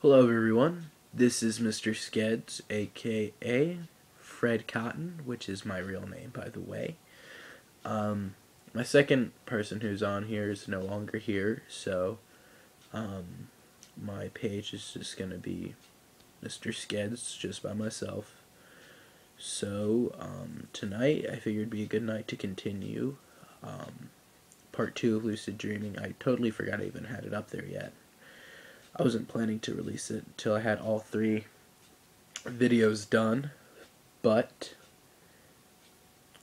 Hello everyone, this is Mr. Skeds, aka Fred Cotton, which is my real name by the way. My second person who's on here is no longer here, so my page is just going to be Mr. Skeds, just by myself. So tonight I figured it'd be a good night to continue part 2 of Lucid Dreaming. I totally forgot I even had it up there yet. I wasn't planning to release it until I had all 3 videos done, but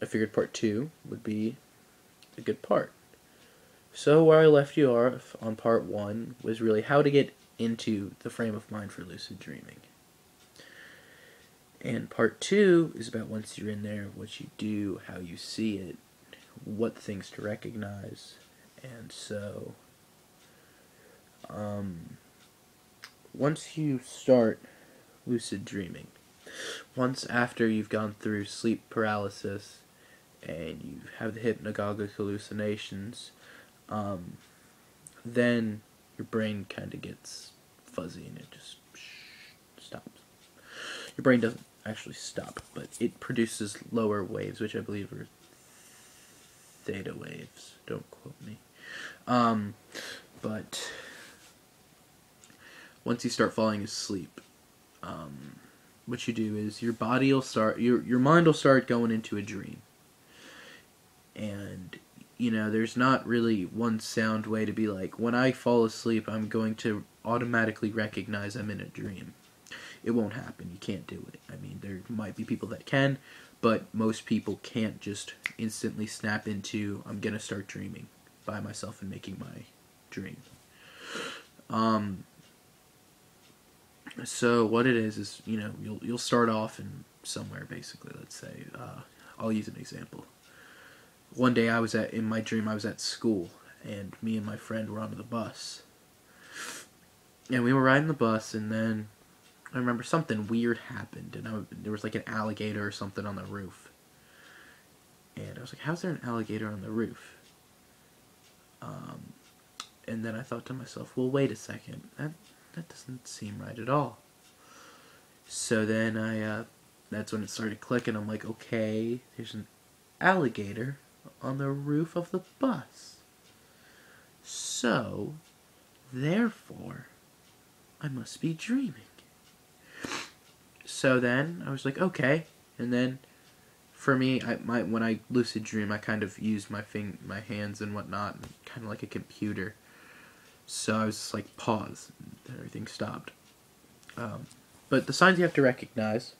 I figured part 2 would be a good part. So where I left you off on part 1 was really how to get into the frame of mind for lucid dreaming. And part 2 is about once you're in there, what you do, how you see it, what things to recognize, and so once you start lucid dreaming, once after you've gone through sleep paralysis and you have the hypnagogic hallucinations, then your brain kind of gets fuzzy and it just stops. Your brain doesn't actually stop, but it produces lower waves, which I believe are theta waves. Don't quote me. But once you start falling asleep, what you do is your body will start, your mind will start going into a dream. And, you know, there's not really one sound way to be like, when I fall asleep, I'm going to automatically recognize I'm in a dream. It won't happen. You can't do it. I mean, there might be people that can, but most people can't just instantly snap into, I'm going to start dreaming by myself and making my dream. So what it is, you know, you'll start off in somewhere, basically. Let's say, I'll use an example. One day in my dream I was at school, and me and my friend were on the bus. And we were riding the bus, and then I remember something weird happened, and there was like an alligator or something on the roof. And I was like, how's there an alligator on the roof? And then I thought to myself, well, wait a second, that doesn't seem right at all. So then that's when it started clicking. I'm like, okay, there's an alligator on the roof of the bus. So, therefore, I must be dreaming. So then I was like, okay. And then for me, when I lucid dream, I kind of use my hands and whatnot, kind of like a computer. So I was just like, pause, and everything stopped. But the signs you have to recognize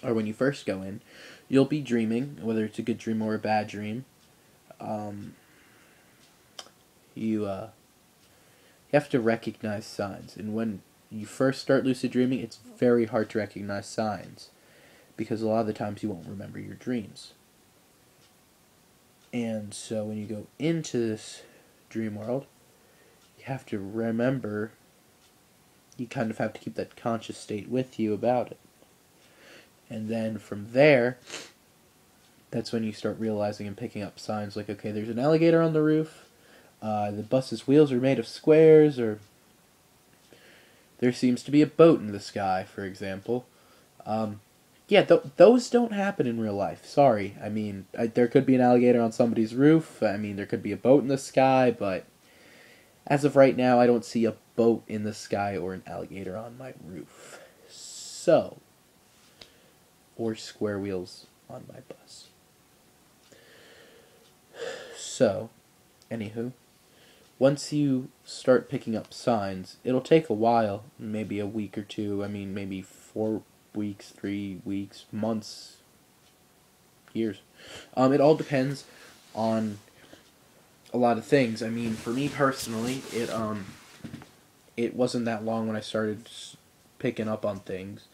are when you first go in, you'll be dreaming, whether it's a good dream or a bad dream. You have to recognize signs, and when you first start lucid dreaming, it's very hard to recognize signs, because a lot of the times you won't remember your dreams. And so when you go into this dream world, you have to remember, you kind of have to keep that conscious state with you about it. And then from there, that's when you start realizing and picking up signs like, okay, there's an alligator on the roof, the bus's wheels are made of squares, or there seems to be a boat in the sky, for example. Those don't happen in real life. Sorry. I mean, there could be an alligator on somebody's roof. I mean, there could be a boat in the sky, but as of right now, I don't see a boat in the sky or an alligator on my roof. So, or square wheels on my bus. So, anywho, once you start picking up signs, it'll take a while, maybe a week or two, I mean, maybe 4 weeks, 3 weeks, months, years. It all depends on a lot of things. I mean, for me personally, it wasn't that long when I started picking up on things.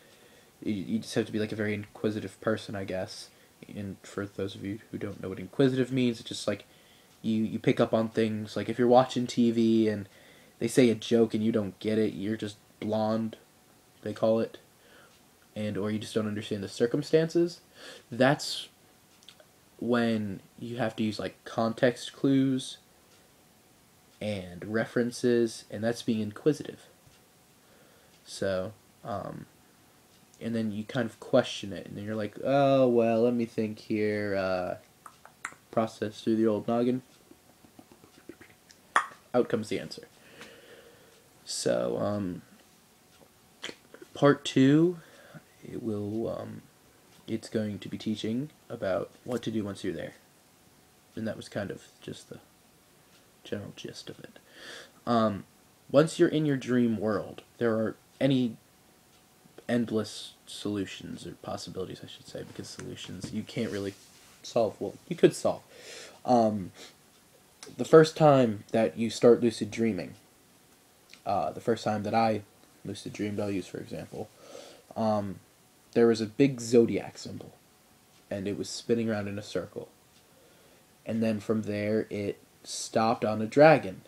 You just have to be like a very inquisitive person, I guess. And for those of you who don't know what inquisitive means, it's just like you pick up on things. Like if you're watching TV and they say a joke and you don't get it, you're just blonde, they call it, or you just don't understand the circumstances. That's when you have to use like context clues and references, and that's being inquisitive. So, and then you kind of question it, and then you're like, oh, well, let me think here, process through the old noggin. Out comes the answer. So, part 2, it's going to be teaching about what to do once you're there. And that was kind of just the general gist of it. Once you're in your dream world, there are any endless solutions, or possibilities, I should say, because solutions you can't really solve. Well, you could solve. The first time that you start lucid dreaming, the first time that I lucid dreamed, I'll use for example, there was a big zodiac symbol, and it was spinning around in a circle. And then from there, it stopped on a dragon.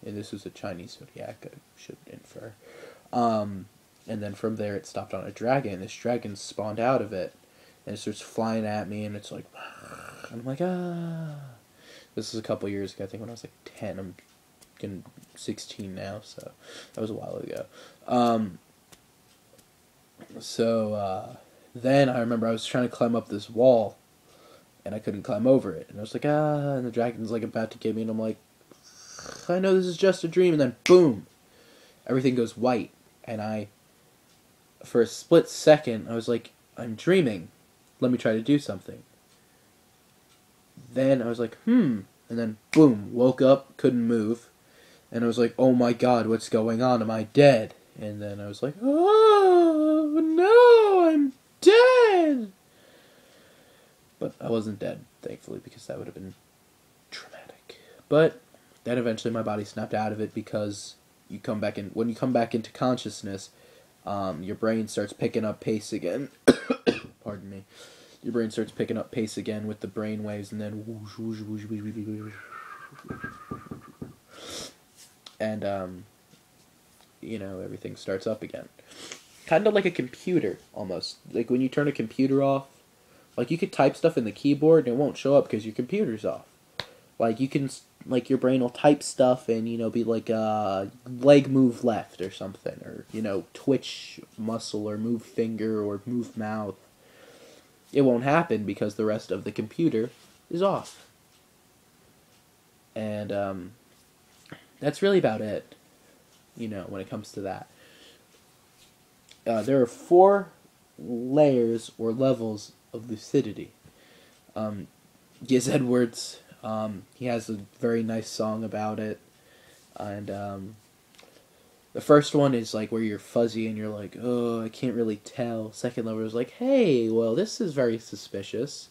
And this was a Chinese zodiac, I should infer. And then from there, it stopped on a dragon. This dragon spawned out of it, and it starts flying at me, and it's like, and I'm like, ah. This was a couple years ago, I think when I was like 10. I'm getting 16 now, so that was a while ago. Then I remember I was trying to climb up this wall, and I couldn't climb over it. And I was like, ah, and the dragon's like about to get me, and I'm like, I know this is just a dream, and then boom, everything goes white, and for a split second, I was like, I'm dreaming, let me try to do something. Then I was like, and then boom, woke up, couldn't move, and I was like, oh my god, what's going on, am I dead? And then I was like, oh no, I'm dead! But I wasn't dead, thankfully, because that would have been traumatic. But then eventually my body snapped out of it, because when you come back into consciousness, your brain starts picking up pace again. Pardon me. Your brain starts picking up pace again with the brain waves, and then whoosh, whoosh, whoosh, whoosh, whoosh, whoosh. And everything starts up again. Kind of like a computer, almost. Like when you turn a computer off, like you could type stuff in the keyboard and it won't show up because your computer's off. Like you can, like your brain will type stuff and, be like leg move left or something, or, twitch muscle or move finger or move mouth. It won't happen because the rest of the computer is off. And that's really about it, when it comes to that. There are 4 layers or levels of lucidity. Giz Edwards, he has a very nice song about it, and the first one is like where you're fuzzy and you're like, oh, I can't really tell. Second level is like, hey, well, this is very suspicious.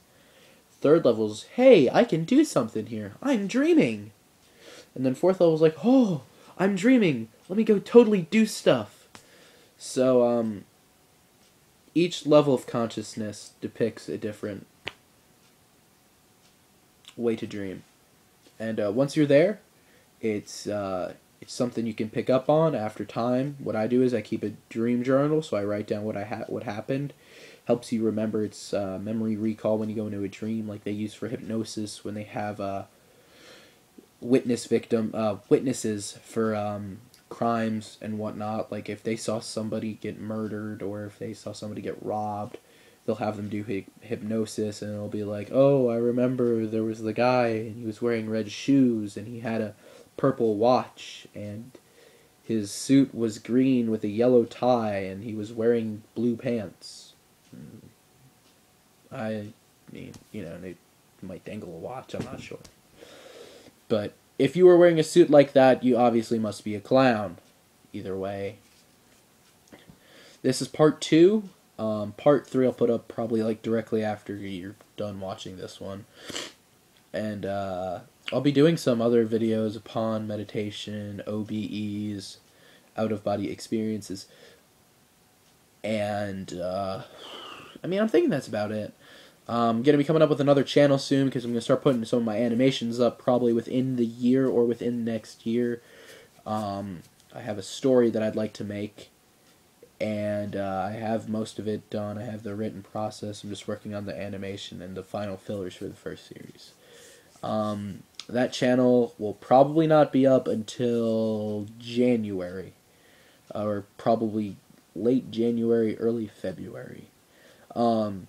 Third level is, hey, I can do something here, I'm dreaming. And then fourth level is like, oh, I'm dreaming, let me go totally do stuff. So each level of consciousness depicts a different way to dream, and once you're there, it's something you can pick up on after time. What I do is I keep a dream journal, so I write down what happened. Helps you remember. It's memory recall when you go into a dream, like they use for hypnosis when they have witnesses for crimes and whatnot. Like if they saw somebody get murdered or if they saw somebody get robbed, they'll have them do hypnosis, and it'll be like, oh, I remember there was the guy, and he was wearing red shoes, and he had a purple watch, and his suit was green with a yellow tie, and he was wearing blue pants. I mean, they might dangle a watch, I'm not sure. But if you were wearing a suit like that, you obviously must be a clown. Either way. This is part 2. Part 3 I'll put up probably like directly after you're done watching this one. And I'll be doing some other videos upon meditation, OBEs, out-of-body experiences. And I'm thinking that's about it. I'm going to be coming up with another channel soon because I'm going to start putting some of my animations up probably within the year or within next year. I have a story that I'd like to make, and I have most of it done. I have the written process. I'm just working on the animation and the final fillers for the first series. That channel will probably not be up until January. or probably late January, early February. Um,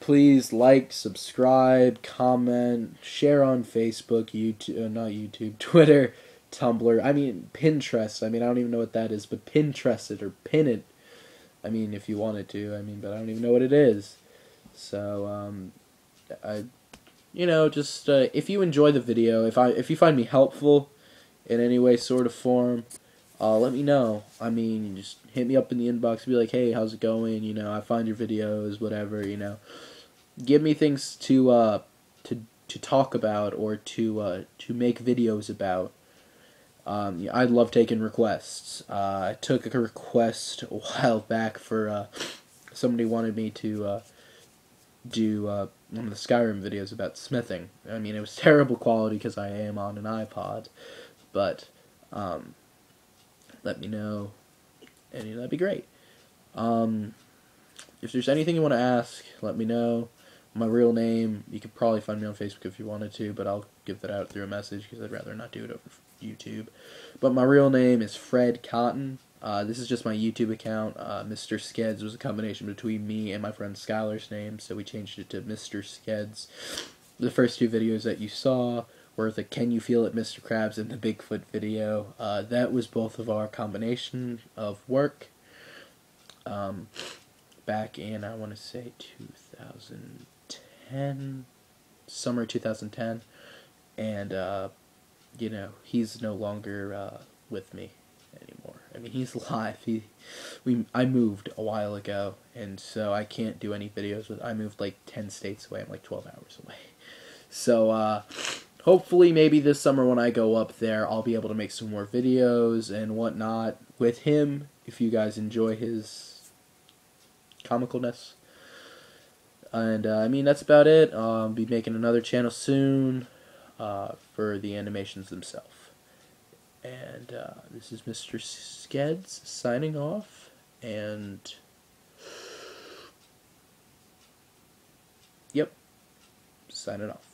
Please like, subscribe, comment, share on Facebook, YouTube, not YouTube, Twitter, Tumblr. I mean, Pinterest. I mean, I don't even know what that is, but Pinterest it or pin it. I mean, if you wanted to. I mean, but I don't even know what it is. So, I, just if you enjoy the video, if you find me helpful in any way, sort of form, let me know. I mean, you just hit me up in the inbox, be like, hey, how's it going? I find your videos, whatever. Give me things to talk about or to make videos about. I love taking requests. I took a request a while back for somebody wanted me to do one of the Skyrim videos about smithing. I mean, it was terrible quality because I am on an iPod, but let me know, and that'd be great. If there's anything you want to ask, let me know. My real name, you could probably find me on Facebook if you wanted to, but I'll give that out through a message because I'd rather not do it over YouTube. But my real name is Fred Cotton. This is just my YouTube account. Mr. Skeds was a combination between me and my friend Skylar's name, so we changed it to Mr. Skeds. The first two videos that you saw were the Can You Feel It, Mr. Krabs, and the Bigfoot video. That was both of our combination of work. Back in, I want to say, 2010, summer 2010, and, he's no longer with me anymore. I mean, he's alive. I moved a while ago, and so I can't do any videos with. I moved like 10 states away. I'm like 12 hours away. So, hopefully, maybe this summer when I go up there, I'll be able to make some more videos and whatnot with him. If you guys enjoy his comicalness. And I mean, that's about it. I'll be making another channel soon for the animations themselves. And this is Mr. Skeds signing off. And yep, signing off.